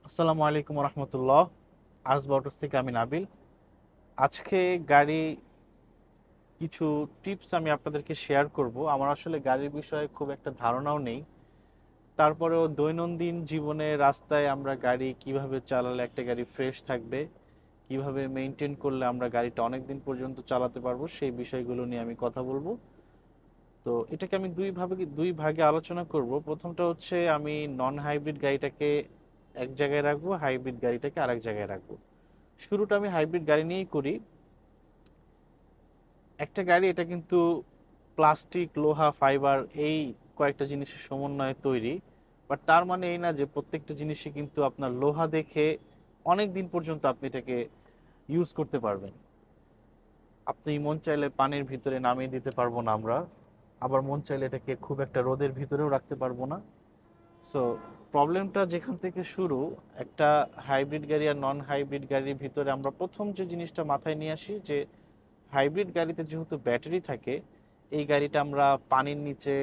আসসালামু আলাইকুম রহমতুল্লাহ। আজব অটোস থেকে আমি নাবিল। আজকে গাড়ি কিছু টিপস আমি আপনাদেরকে শেয়ার করব। আমার আসলে গাড়ির বিষয়ে খুব একটা ধারণাও নেই, তারপরেও দৈনন্দিন জীবনে রাস্তায় আমরা গাড়ি কিভাবে চালালে একটা গাড়ি ফ্রেশ থাকবে, কিভাবে মেনটেন করলে আমরা গাড়িটা অনেক দিন পর্যন্ত চালাতে পারবো, সেই বিষয়গুলো নিয়ে আমি কথা বলবো। তো এটাকে আমি দুই ভাগে আলোচনা করব। প্রথমটা হচ্ছে আমি নন হাইব্রিড গাড়িটাকে এক জায়গায় রাখবো, হাইব্রিড গাড়িটাকে আরেক জায়গায় রাখবো। শুরুটা আমি হাইব্রিড গাড়ি নিয়েই করি। একটা গাড়ি এটা কিন্তু প্লাস্টিক, লোহা, ফাইবার এই কয়েকটা জিনিসের সমন্বয়ে তৈরি। বাট তার মানে এই না যে প্রত্যেকটা জিনিসই কিন্তু আপনার লোহা দেখে অনেক দিন পর্যন্ত আপনি এটাকে ইউজ করতে পারবেন। আপনি মন চাইলে পানির ভিতরে নামিয়ে দিতে পারবো না আমরা, আবার মন চাইলে এটাকে খুব একটা রোদের ভিতরেও রাখতে পারবো না। সো প্রবলেমটা যেখান থেকে শুরু, একটা হাইব্রিড গাড়ি আর নন হাইব্রিড গাড়ির ভিতরে আমরা প্রথম যে জিনিসটা মাথায় নিয়ে আসি যে হাইব্রিড গাড়িতে যেহেতু ব্যাটারি থাকে, এই গাড়িটা আমরা পানির নিচে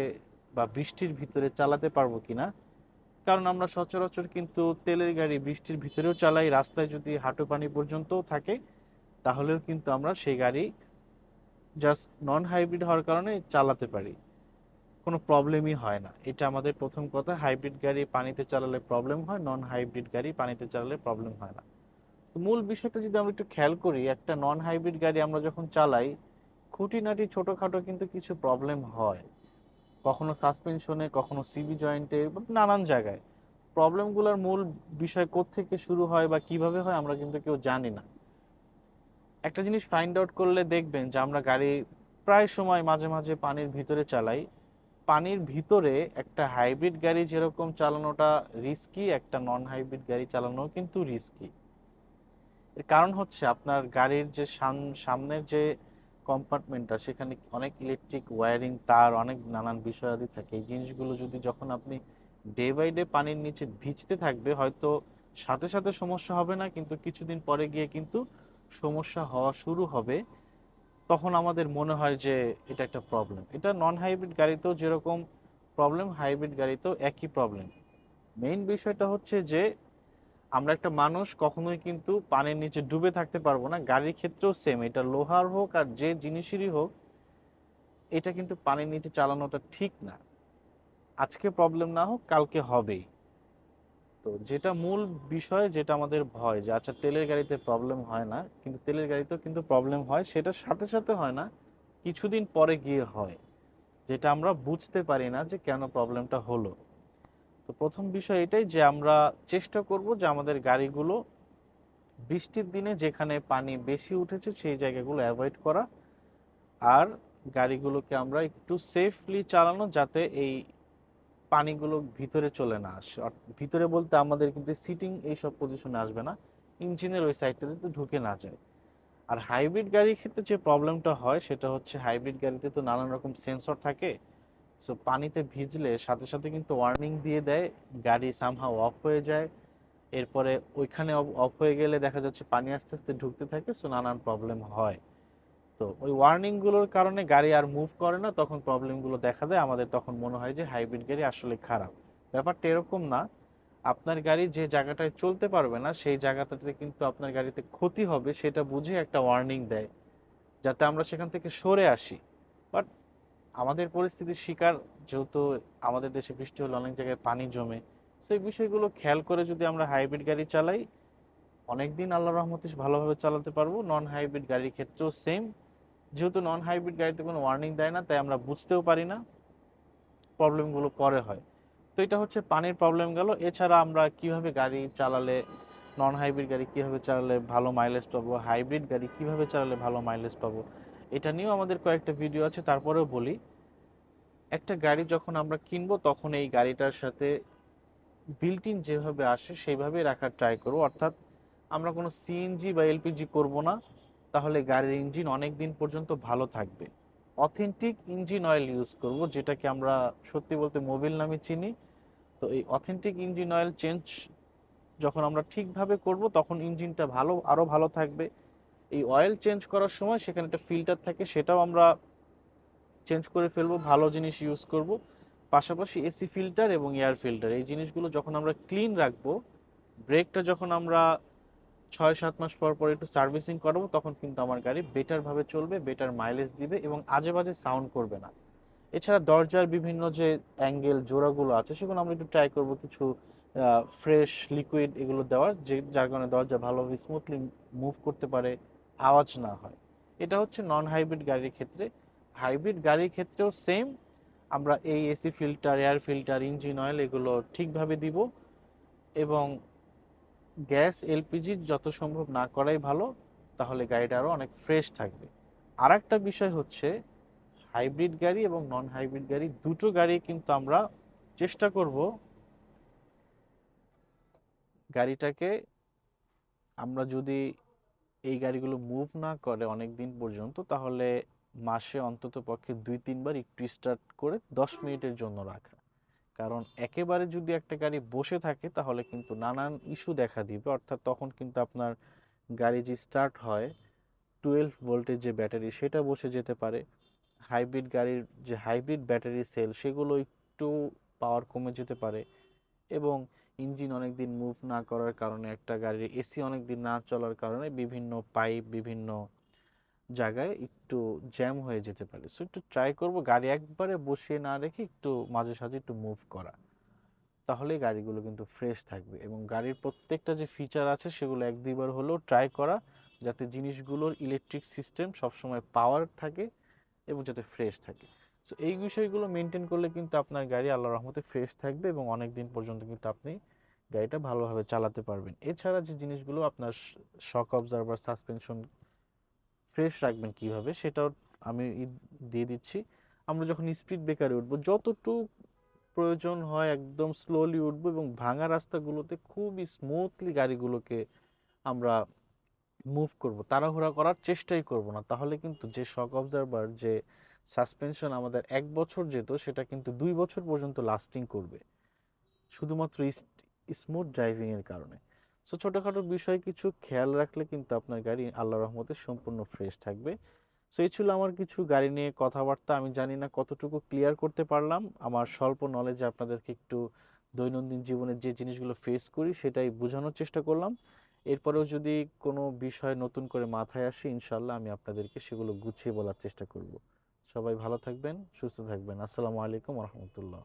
বা বৃষ্টির ভিতরে চালাতে পারবো কিনা। কারণ আমরা সচরাচর কিন্তু তেলের গাড়ি বৃষ্টির ভিতরেও চালাই, রাস্তায় যদি হাঁটু পানি পর্যন্তও থাকে তাহলেও কিন্তু আমরা সেই গাড়ি জাস্ট নন হাইব্রিড হওয়ার কারণে চালাতে পারি, কোনো প্রবলেমই হয় না। এটা আমাদের প্রথম কথা, হাইব্রিড গাড়ি পানিতে চালালে প্রবলেম হয়, নন হাইব্রিড গাড়ি পানিতে চালালে প্রবলেম হয় না। তো মূল বিষয়টা যদি আমরা একটু খেয়াল করি, একটা নন হাইব্রিড গাড়ি আমরা যখন চালাই খুঁটিনাটি ছোটোখাটো কিন্তু কিছু প্রবলেম হয়, কখনো সাসপেনশনে, কখনো সিবি জয়েন্টে, নানান জায়গায়। প্রবলেমগুলোর মূল বিষয় কোত্থেকে শুরু হয় বা কিভাবে হয় আমরা কিন্তু কেউ জানি না। একটা জিনিস ফাইন্ড আউট করলে দেখবেন যে আমরা গাড়ি প্রায় সময় মাঝে মাঝে পানির ভিতরে চালাই। পানির ভিতরে একটা হাইব্রিড গাড়ি যেরকম চালানোটা রিস্কি, একটা নন হাইব্রিড গাড়ি চালানো কিন্তু রিস্কি। এর কারণ হচ্ছে আপনার গাড়ির যে সামনের যে কম্পার্টমেন্টটা, সেখানে অনেক ইলেকট্রিক ওয়্যারিং, তার অনেক নানান বিষয়াদি থাকে। এই জিনিসগুলো যদি যখন আপনি ডে বাই ডে পানির নিচে ভিজতে থাকবে, হয়তো সাথে সাথে সমস্যা হবে না, কিন্তু কিছুদিন পরে গিয়ে কিন্তু সমস্যা হওয়া শুরু হবে। তখন আমাদের মনে হয় যে এটা একটা প্রবলেম। এটা নন হাইব্রিড গাড়িতেও যেরকম প্রবলেম, হাইব্রিড গাড়িতেও একই প্রবলেম। মেইন বিষয়টা হচ্ছে যে আমরা একটা মানুষ কখনোই কিন্তু পানির নিচে ডুবে থাকতে পারবো না। গাড়ির ক্ষেত্রেও সেম, এটা লোহার হোক আর যে জিনিসেরই হোক, এটা কিন্তু পানির নিচে চালানোটা ঠিক না। আজকে প্রবলেম না হোক, কালকে হবেই। তো যেটা মূল বিষয়, যেটা আমাদের ভয় যে আচ্ছা তেলের গাড়িতে প্রবলেম হয় না, কিন্তু তেলের গাড়িতেও কিন্তু প্রবলেম হয়, সেটা সাথে সাথে হয় না, কিছুদিন পরে গিয়ে হয়, যেটা আমরা বুঝতে পারি না যে কেন প্রবলেমটা হলো। তো প্রথম বিষয় এটাই যে আমরা চেষ্টা করব যে আমাদের গাড়িগুলো বৃষ্টির দিনে যেখানে পানি বেশি উঠেছে সেই জায়গাগুলো অ্যাভয়েড করা, আর গাড়িগুলোকে আমরা একটু সেফলি চালানো, যাতে এই পানিগুলো ভিতরে চলে না আসে। ভিতরে বলতে আমাদের কিন্তু সিটিং এইসব পজিশনে আসবে না, ইঞ্জিনের ওই সাইডটাতে তো ঢুকে না যায়। আর হাইব্রিড গাড়ির ক্ষেত্রে যে প্রবলেমটা হয় সেটা হচ্ছে হাইব্রিড গাড়িতে তো নানান রকম সেন্সর থাকে। সো পানিতে ভিজলে সাথে সাথে কিন্তু ওয়ার্নিং দিয়ে দেয়, গাড়ি সামহাও অফ হয়ে যায়। এরপরে ওইখানে অফ হয়ে গেলে দেখা যাচ্ছে পানি আস্তে আস্তে ঢুকতে থাকে, সো নানান প্রবলেম হয়। তো ওই ওয়ার্নিং গুলোর কারণে গাড়ি আর মুভ করে না, তখন প্রবলেমগুলো দেখা দেয়, আমাদের তখন মনে হয় যে হাইব্রিড গাড়ি আসলে খারাপ। ব্যাপারটা এরকম না। আপনার গাড়ি যে জায়গাটায় চলতে পারবে না সেই জায়গাটাতে কিন্তু আপনার গাড়িতে ক্ষতি হবে, সেটা বুঝে একটা ওয়ার্নিং দেয়, যাতে আমরা সেখান থেকে সরে আসি। বাট আমাদের পরিস্থিতির শিকার, যেহেতু আমাদের দেশে বৃষ্টি হলে অনেক জায়গায় পানি জমে, সেই বিষয়গুলো খেয়াল করে যদি আমরা হাইব্রিড গাড়ি চালাই, অনেকদিন আল্লাহ রহমতে ভালোভাবে চালাতে পারবো। নন হাইব্রিড গাড়ির ক্ষেত্রেও সেম, যেহেতু নন হাইব্রিড গাড়িতে কোনো ওয়ার্নিং দেয় না, তাই আমরা বুঝতেও পারি না, প্রবলেমগুলো পরে হয়। তো এটা হচ্ছে পানির প্রবলেম গেল। এছাড়া আমরা কিভাবে গাড়ি চালালে, নন হাইব্রিড গাড়ি কিভাবে চালালে ভালো মাইলেজ পাবো, হাইব্রিড গাড়ি কিভাবে চালালে ভালো মাইলেজ পাবো, এটা নিয়েও আমাদের কয়েকটা ভিডিও আছে। তারপরেও বলি, একটা গাড়ি যখন আমরা কিনবো তখন এই গাড়িটার সাথে বিল্ট ইন যেভাবে আসে সেইভাবে রাখার ট্রাই করবো। অর্থাৎ আমরা কোনো সিএনজি বা এলপিজি করব না, তাহলে গাড়ির ইঞ্জিন অনেক দিন পর্যন্ত ভালো থাকবে। অথেন্টিক ইঞ্জিন অয়েল ইউজ করব, যেটাকে আমরা সত্যি বলতে মোবিল নামে চিনি। তো এই অথেন্টিক ইঞ্জিন অয়েল চেঞ্জ যখন আমরা ঠিকভাবে করব, তখন ইঞ্জিনটা ভালো, আরও ভালো থাকবে। এই অয়েল চেঞ্জ করার সময় সেখানে একটা ফিল্টার থাকে, সেটাও আমরা চেঞ্জ করে ফেলবো, ভালো জিনিস ইউজ করব। পাশাপাশি এসি ফিল্টার এবং এয়ার ফিল্টার, এই জিনিসগুলো যখন আমরা ক্লিন রাখবো, ব্রেকটা যখন আমরা 6-7 মাস পর পর একটু সার্ভিসিং করাবো তখন কিন্তু আমার গাড়ি বেটার ভাবে চলবে, বেটার মাইলেজ দিবে এবং আজে বাজে সাউন্ড করবে না। এছাড়া দরজার বিভিন্ন যে অ্যাঙ্গেল জোড়াগুলো আছে সেগুলো আমরা একটু ট্রাই করব কিছু ফ্রেশ লিকুইড এগুলো দেওয়ার, যে যার কারণে দরজা ভালোভাবে স্মুথলি মুভ করতে পারে, আওয়াজ না হয়। এটা হচ্ছে নন হাইব্রিড গাড়ির ক্ষেত্রে। হাইব্রিড গাড়ির ক্ষেত্রেও সেম, আমরা এই AC filter, air filter, engine oil এগুলো ঠিকভাবে দিব এবং গ্যাস এলপিজি যত সম্ভব না করাই ভালো, তাহলে গাড়িটা আরও অনেক ফ্রেশ থাকবে। আর একটা বিষয় হচ্ছে হাইব্রিড গাড়ি এবং নন হাইব্রিড গাড়ি দুটো গাড়ি কিন্তু আমরা চেষ্টা করব গাড়িটাকে, আমরা যদি এই গাড়িগুলো মুভ না করে অনেক দিন পর্যন্ত তাহলে মাসে অন্তত পক্ষে 2-3 বার একটু স্টার্ট করে 10 মিনিটের জন্য রাখা। কারণ একেবারে যদি একটা গাড়ি বসে থাকে তাহলে কিন্তু নানান ইস্যু দেখা দিবে, অর্থাৎ তখন কিন্তু আপনার গাড়ি যে স্টার্ট হয় 12 ভোল্টের যে ব্যাটারি সেটা বসে যেতে পারে। হাইব্রিড গাড়ির যে হাইব্রিড ব্যাটারি সেল সেগুলো একটু পাওয়ার কমে যেতে পারে এবং ইঞ্জিন অনেক দিন মুভ না করার কারণে, একটা গাড়ির এসি অনেক দিন না চলার কারণে বিভিন্ন পাইপ বিভিন্ন জায়গায় একটু জ্যাম হয়ে যেতে পারে। সো একটু ট্রাই করব গাড়ি একবারে বসিয়ে না রেখে একটু মাঝে সাঝে একটু মুভ করা, তাহলে গাড়িগুলো কিন্তু ফ্রেশ থাকবে এবং গাড়ির প্রত্যেকটা যে ফিচার আছে সেগুলো 1-2 বার হলেও ট্রাই করা, যাতে জিনিসগুলোর ইলেকট্রিক সিস্টেম সবসময় পাওয়ার থাকে এবং যাতে ফ্রেশ থাকে। সো এই বিষয়গুলো মেনটেন করলে কিন্তু আপনার গাড়ি আল্লাহর রহমতে ফ্রেশ থাকবে এবং অনেক দিন পর্যন্ত কিন্তু আপনি গাড়িটা ভালোভাবে চালাতে পারবেন। এছাড়া যে জিনিসগুলো আপনার শক অবজারভার, সাসপেনশন ফ্রেশ রাখবেন কিভাবে সেটাও আমি দিয়ে দিচ্ছি। আমরা যখন স্পিড ব্রেকারে উঠবো যতটুকু প্রয়োজন হয় একদম স্লোলি উঠবো এবং ভাঙা রাস্তাগুলোতে খুবই স্মুথলি গাড়িগুলোকে আমরা মুভ করব, তাড়াহুড়া করার চেষ্টাই করব না, তাহলে কিন্তু যে শক অবজারভার, যে সাসপেনশন আমাদের 1 বছর যেত সেটা কিন্তু 2 বছর পর্যন্ত লাস্টিং করবে, শুধুমাত্র স্মুথ ড্রাইভিং এর কারণে। সো ছোটখাটো বিষয় কিছু খেয়াল রাখলে কিন্তু আপনার গাড়ি আল্লাহর রহমতে সম্পূর্ণ ফ্রেশ থাকবে। সো এই ছিল আমার কিছু গাড়ি নিয়ে কথাবার্তা। আমি জানি না কতটুকু ক্লিয়ার করতে পারলাম, আমার স্বল্প নলেজে আপনাদেরকে একটু দৈনন্দিন জীবনের যে জিনিসগুলো ফেস করি সেটাই বোঝানোর চেষ্টা করলাম। এরপরেও যদি কোনো বিষয় নতুন করে মাথায় আসে ইনশাল্লাহ আমি আপনাদেরকে সেগুলো গুছিয়ে বলার চেষ্টা করব। সবাই ভালো থাকবেন, সুস্থ থাকবেন। আসসালামু আলাইকুম রহমতুল্লাহ।